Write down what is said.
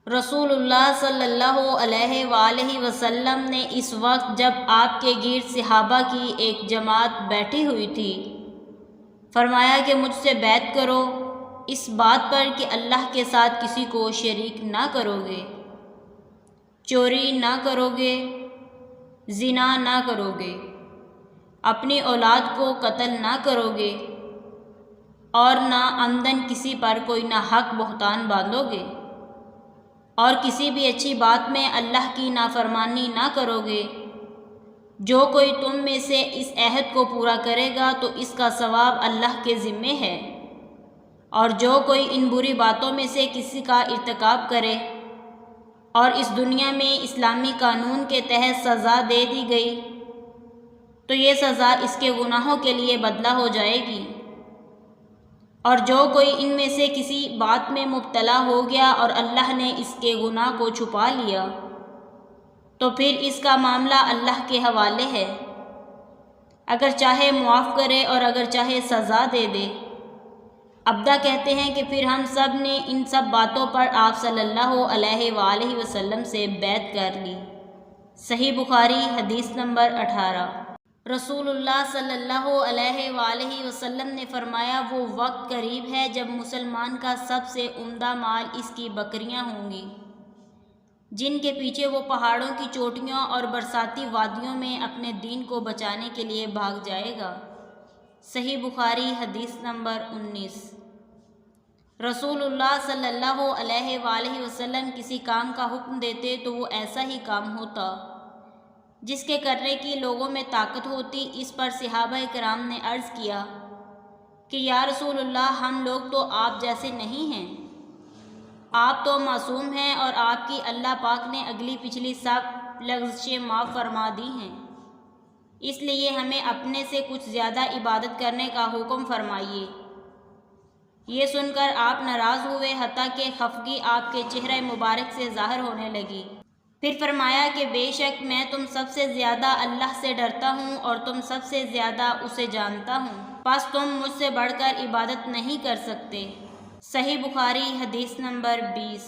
رسول اللہ صلی اللہ علیہ وآلہ وسلم نے اس وقت جب آپ کے گرد صحابہ کی ایک جماعت بیٹھی ہوئی تھی فرمایا کہ مجھ سے بیعت کرو اس بات پر کہ اللہ کے ساتھ کسی کو شریک نہ کرو گے، چوری نہ کرو گے، زنا نہ کرو گے، اپنی اولاد کو قتل نہ کرو گے اور نہ عمدن کسی پر کوئی ناحق بہتان باندھو گے، اور کسی بھی اچھی بات میں اللہ کی نافرمانی نہ کرو گے۔ جو کوئی تم میں سے اس عہد کو پورا کرے گا تو اس کا ثواب اللہ کے ذمے ہے، اور جو کوئی ان بری باتوں میں سے کسی کا ارتکاب کرے اور اس دنیا میں اسلامی قانون کے تحت سزا دے دی گئی تو یہ سزا اس کے گناہوں کے لیے بدلہ ہو جائے گی، اور جو کوئی ان میں سے کسی بات میں مبتلا ہو گیا اور اللہ نے اس کے گناہ کو چھپا لیا تو پھر اس کا معاملہ اللہ کے حوالے ہے، اگر چاہے معاف کرے اور اگر چاہے سزا دے دے۔ عبدہ کہتے ہیں کہ پھر ہم سب نے ان سب باتوں پر آپ صلی اللہ علیہ وآلہ وسلم سے بیعت کر لی۔ صحیح بخاری حدیث نمبر 18۔ رسول اللہ صلی اللہ علیہ وآلہ وسلم نے فرمایا وہ وقت قریب ہے جب مسلمان کا سب سے عمدہ مال اس کی بکریاں ہوں گی، جن کے پیچھے وہ پہاڑوں کی چوٹیوں اور برساتی وادیوں میں اپنے دین کو بچانے کے لیے بھاگ جائے گا۔ صحیح بخاری حدیث نمبر 19۔ رسول اللہ صلی اللہ علیہ وآلہ وسلم کسی کام کا حکم دیتے تو وہ ایسا ہی کام ہوتا جس کے کرنے کی لوگوں میں طاقت ہوتی۔ اس پر صحابہ کرام نے عرض کیا کہ یا رسول اللہ ہم لوگ تو آپ جیسے نہیں ہیں، آپ تو معصوم ہیں اور آپ کی اللہ پاک نے اگلی پچھلی سب لغزشیں معاف فرما دی ہیں، اس لیے ہمیں اپنے سے کچھ زیادہ عبادت کرنے کا حکم فرمائیے۔ یہ سن کر آپ ناراض ہوئے حتیٰ کہ خفگی آپ کے چہرہ مبارک سے ظاہر ہونے لگی۔ پھر فرمایا کہ بے شک میں تم سب سے زیادہ اللہ سے ڈرتا ہوں اور تم سب سے زیادہ اسے جانتا ہوں، پس تم مجھ سے بڑھ کر عبادت نہیں کر سکتے۔ صحیح بخاری حدیث نمبر 20۔